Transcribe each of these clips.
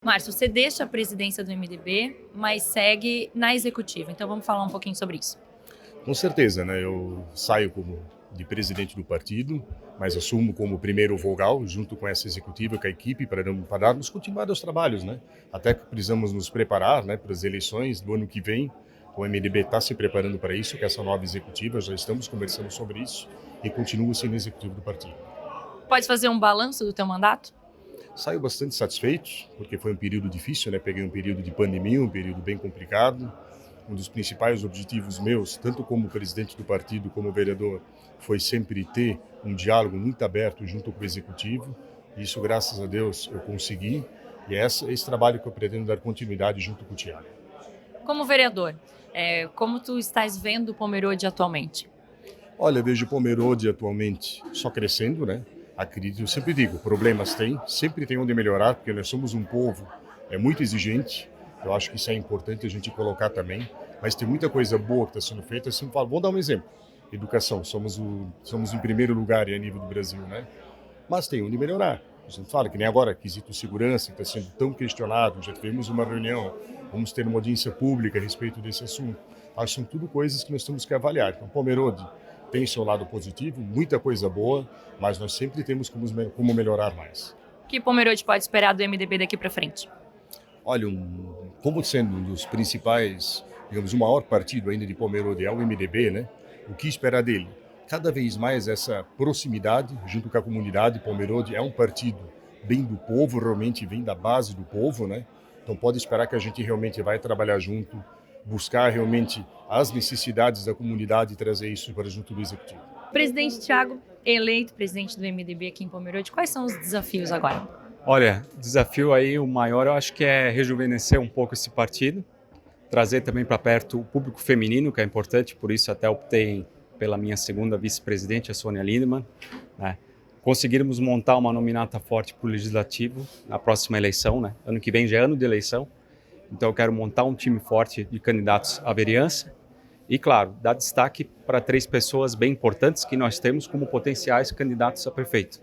Márcio, você deixa a presidência do MDB, mas segue na executiva. Então vamos falar um pouquinho sobre isso. Com certeza, né? Eu saio como de presidente do partido, mas assumo como primeiro vogal, junto com essa executiva, com a equipe, para darmos continuidade aos trabalhos, né? Até que precisamos nos preparar, né, para as eleições do ano que vem. O MDB está se preparando para isso, com essa nova executiva, já estamos conversando sobre isso e continuo sendo executivo do partido. Pode fazer um balanço do teu mandato? Saio bastante satisfeito, porque foi um período difícil, né? Peguei um período de pandemia, um período bem complicado. Um dos principais objetivos meus, tanto como presidente do partido como vereador, foi sempre ter um diálogo muito aberto junto com o executivo. Isso, graças a Deus, eu consegui. E é esse trabalho que eu pretendo dar continuidade junto com o Tiago. Como vereador, como tu estás vendo o Pomerode atualmente? Olha, eu vejo o Pomerode atualmente só crescendo, né? Acredito, eu sempre digo, problemas tem, sempre tem onde melhorar, porque nós somos um povo muito exigente. Eu acho que isso é importante a gente colocar também, mas tem muita coisa boa que está sendo feita. Eu sempre falo, vou dar um exemplo. Educação, somos em primeiro lugar a nível do Brasil, né? Mas tem onde melhorar. A gente fala que nem agora, quesito segurança, que está sendo tão questionado, já tivemos uma reunião, vamos ter uma audiência pública a respeito desse assunto. Acho que são tudo coisas que nós temos que avaliar. Então, Pomerode tem seu lado positivo, muita coisa boa, mas nós sempre temos como melhorar mais. O que Pomerode pode esperar do MDB daqui para frente? Olha, como sendo um dos principais, digamos, o maior partido ainda de Pomerode é o MDB, né? O que esperar dele? Cada vez mais essa proximidade junto com a comunidade. Pomerode é um partido bem do povo, realmente vem da base do povo, né? Então pode esperar que a gente realmente vai trabalhar junto, buscar realmente as necessidades da comunidade e trazer isso para junto do executivo. Presidente Tiago, eleito presidente do MDB aqui em Pomerode, quais são os desafios agora? Olha, desafio aí, o maior eu acho que é rejuvenescer um pouco esse partido, trazer também para perto o público feminino, que é importante, por isso até optei pela minha segunda vice-presidente, a Sônia Lindemann, né? Conseguirmos montar uma nominata forte para o Legislativo na próxima eleição, né? Ano que vem já é ano de eleição, então eu quero montar um time forte de candidatos à vereança e, claro, dar destaque para 3 pessoas bem importantes que nós temos como potenciais candidatos a prefeito.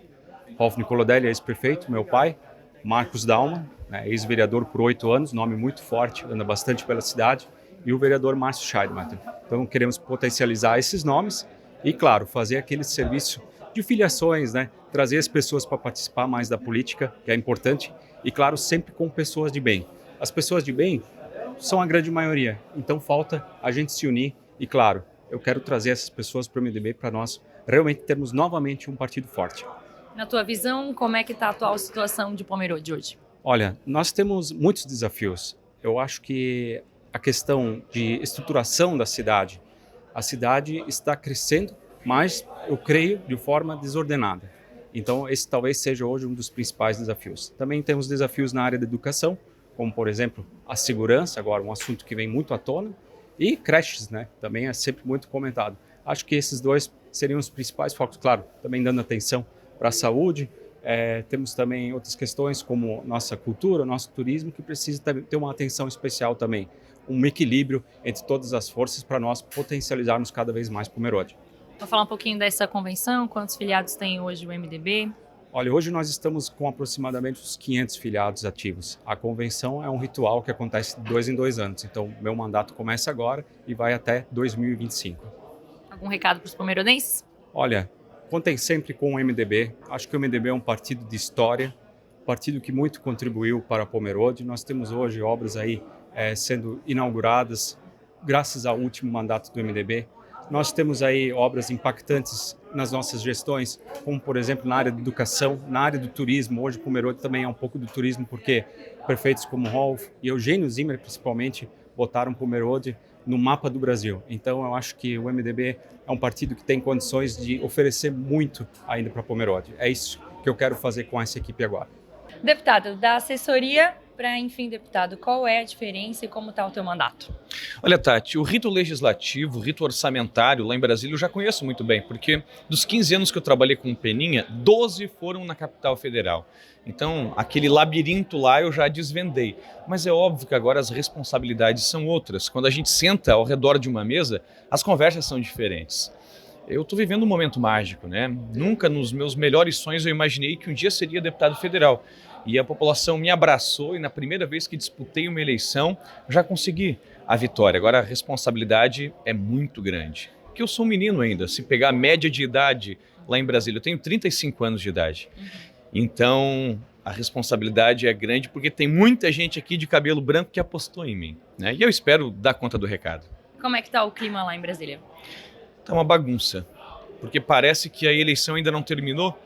Rolf Nicolodelli, ex-prefeito, meu pai, Marcos Daumann, né, ex-vereador por 8 anos, nome muito forte, anda bastante pela cidade, e o vereador Márcio Scheidmatter. Então queremos potencializar esses nomes e, claro, fazer aquele serviço de filiações, né, trazer as pessoas para participar mais da política, que é importante, e, claro, sempre com pessoas de bem. As pessoas de bem são a grande maioria, então falta a gente se unir e, claro, eu quero trazer essas pessoas para o MDB para nós realmente termos novamente um partido forte. Na tua visão, como é que está a atual situação de Pomerode hoje? Olha, nós temos muitos desafios. Eu acho que a questão de estruturação da cidade, a cidade está crescendo, mas eu creio de forma desordenada. Então esse talvez seja hoje um dos principais desafios. Também temos desafios na área da educação, como por exemplo a segurança, agora um assunto que vem muito à tona, e creches, né? Também é sempre muito comentado. Acho que esses 2 seriam os principais focos, claro, também dando atenção para a saúde. Temos também outras questões como nossa cultura, nosso turismo, que precisa ter uma atenção especial também. Um equilíbrio entre todas as forças para nós potencializarmos cada vez mais Pomerode. Vou falar um pouquinho dessa convenção, quantos filiados tem hoje o MDB? Olha, hoje nós estamos com aproximadamente uns 500 filiados ativos. A convenção é um ritual que acontece de 2 em 2 anos, então meu mandato começa agora e vai até 2025. Algum recado para os pomerodenses? Olha, contem sempre com o MDB. Acho que o MDB é um partido de história, um partido que muito contribuiu para a Pomerode. Nós temos hoje obras aí sendo inauguradas graças ao último mandato do MDB. Nós temos aí obras impactantes nas nossas gestões, como por exemplo na área da educação, na área do turismo. Hoje Pomerode também é um pouco do turismo, porque prefeitos como Rolf e Eugênio Zimmer principalmente botaram Pomerode no mapa do Brasil. Então eu acho que o MDB é um partido que tem condições de oferecer muito ainda para Pomerode. É isso que eu quero fazer com essa equipe agora. Deputado, da assessoria para, enfim, deputado, qual é a diferença e como está o teu mandato? Olha, Tati, o rito legislativo, o rito orçamentário lá em Brasília eu já conheço muito bem, porque dos 15 anos que eu trabalhei com o Peninha, 12 foram na capital federal. Então, aquele labirinto lá eu já desvendei. Mas é óbvio que agora as responsabilidades são outras. Quando a gente senta ao redor de uma mesa, as conversas são diferentes. Eu estou vivendo um momento mágico, né? Nunca nos meus melhores sonhos eu imaginei que um dia seria deputado federal. E a população me abraçou e na primeira vez que disputei uma eleição, já consegui a vitória. Agora a responsabilidade é muito grande. Porque eu sou um menino ainda, se pegar a média de idade lá em Brasília, eu tenho 35 anos de idade. Então a responsabilidade é grande porque tem muita gente aqui de cabelo branco que apostou em mim, né? E eu espero dar conta do recado. Como é que tá o clima lá em Brasília? Tá uma bagunça, porque parece que a eleição ainda não terminou.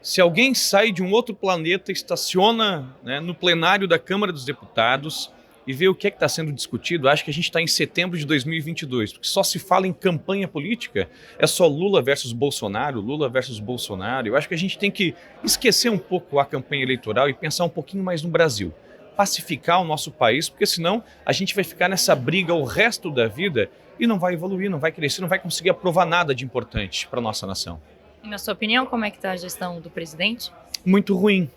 Se alguém sai de um outro planeta, estaciona, né, no plenário da Câmara dos Deputados e vê o que é que está sendo discutido, acho que a gente está em setembro de 2022, porque só se fala em campanha política, é só Lula versus Bolsonaro, Lula versus Bolsonaro. Eu acho que a gente tem que esquecer um pouco a campanha eleitoral e pensar um pouquinho mais no Brasil. Pacificar o nosso país, porque senão a gente vai ficar nessa briga o resto da vida e não vai evoluir, não vai crescer, não vai conseguir aprovar nada de importante para a nossa nação. E na sua opinião, como é que está a gestão do presidente? Muito ruim.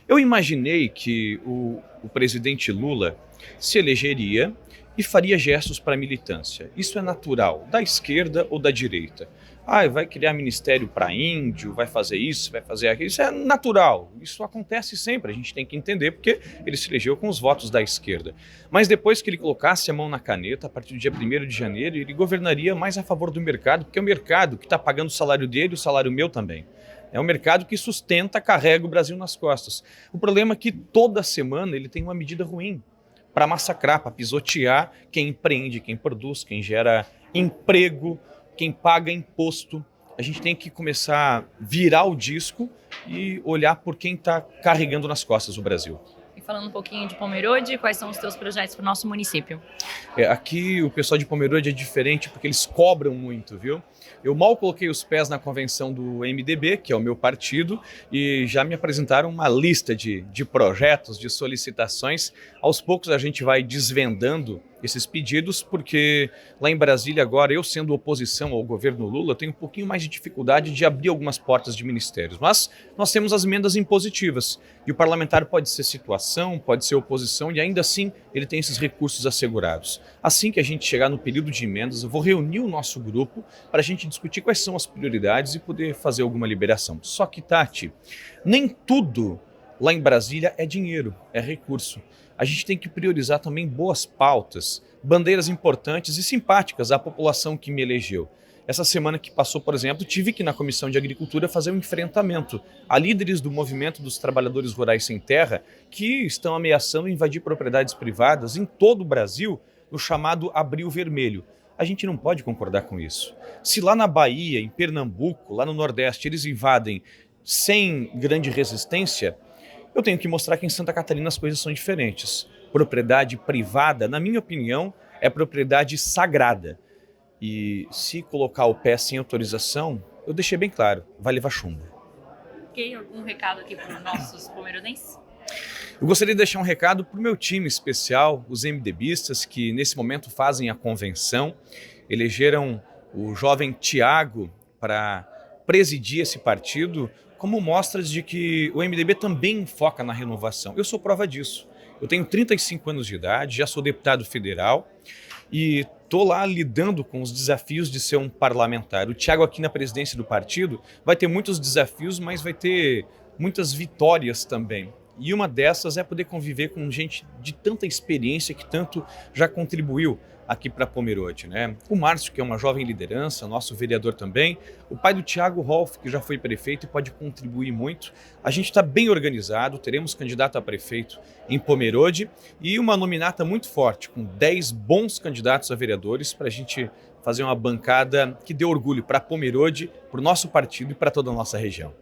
Eu imaginei que o presidente Lula se elegeria e faria gestos para a militância. Isso é natural, da esquerda ou da direita. Vai criar ministério para índio, vai fazer isso, vai fazer aquilo. Isso é natural, isso acontece sempre, a gente tem que entender porque ele se elegeu com os votos da esquerda. Mas depois que ele colocasse a mão na caneta, a partir do dia 1º de janeiro, ele governaria mais a favor do mercado, porque é o mercado que está pagando o salário dele e o salário meu também. É o mercado que sustenta, carrega o Brasil nas costas. O problema é que toda semana ele tem uma medida ruim para massacrar, para pisotear quem empreende, quem produz, quem gera emprego, quem paga imposto. A gente tem que começar a virar o disco e olhar por quem está carregando nas costas o Brasil. E falando um pouquinho de Pomerode, quais são os teus projetos para o nosso município? Aqui o pessoal de Pomerode é diferente porque eles cobram muito, viu? Eu mal coloquei os pés na convenção do MDB, que é o meu partido, e já me apresentaram uma lista de projetos, de solicitações. Aos poucos a gente vai desvendando esses pedidos, porque lá em Brasília agora, eu sendo oposição ao governo Lula, tenho um pouquinho mais de dificuldade de abrir algumas portas de ministérios. Mas nós temos as emendas impositivas, e o parlamentar pode ser situação, pode ser oposição, e ainda assim ele tem esses recursos assegurados. Assim que a gente chegar no período de emendas, eu vou reunir o nosso grupo para a gente discutir quais são as prioridades e poder fazer alguma liberação. Só que, Tati, nem tudo lá em Brasília é dinheiro, é recurso. A gente tem que priorizar também boas pautas, bandeiras importantes e simpáticas à população que me elegeu. Essa semana que passou, por exemplo, tive que ir na Comissão de Agricultura fazer um enfrentamento a líderes do movimento dos trabalhadores rurais sem terra que estão ameaçando invadir propriedades privadas em todo o Brasil no chamado Abril Vermelho. A gente não pode concordar com isso. Se lá na Bahia, em Pernambuco, lá no Nordeste, eles invadem sem grande resistência, eu tenho que mostrar que em Santa Catarina as coisas são diferentes. Propriedade privada, na minha opinião, é propriedade sagrada. E se colocar o pé sem autorização, eu deixei bem claro, vai levar chumbo. Ok, algum recado aqui para os nossos pomerodenses? Eu gostaria de deixar um recado para o meu time especial, os MDBistas, que nesse momento fazem a convenção, elegeram o jovem Tiago para presidir esse partido, como mostras de que o MDB também foca na renovação. Eu sou prova disso. Eu tenho 35 anos de idade, já sou deputado federal e estou lá lidando com os desafios de ser um parlamentar. O Tiago aqui na presidência do partido vai ter muitos desafios, mas vai ter muitas vitórias também. E uma dessas é poder conviver com gente de tanta experiência que tanto já contribuiu aqui para Pomerode, né? O Márcio, que é uma jovem liderança, nosso vereador também, o pai do Thiago Rolf, que já foi prefeito e pode contribuir muito. A gente está bem organizado, teremos candidato a prefeito em Pomerode e uma nominata muito forte, com 10 bons candidatos a vereadores para a gente fazer uma bancada que dê orgulho para Pomerode, para o nosso partido e para toda a nossa região.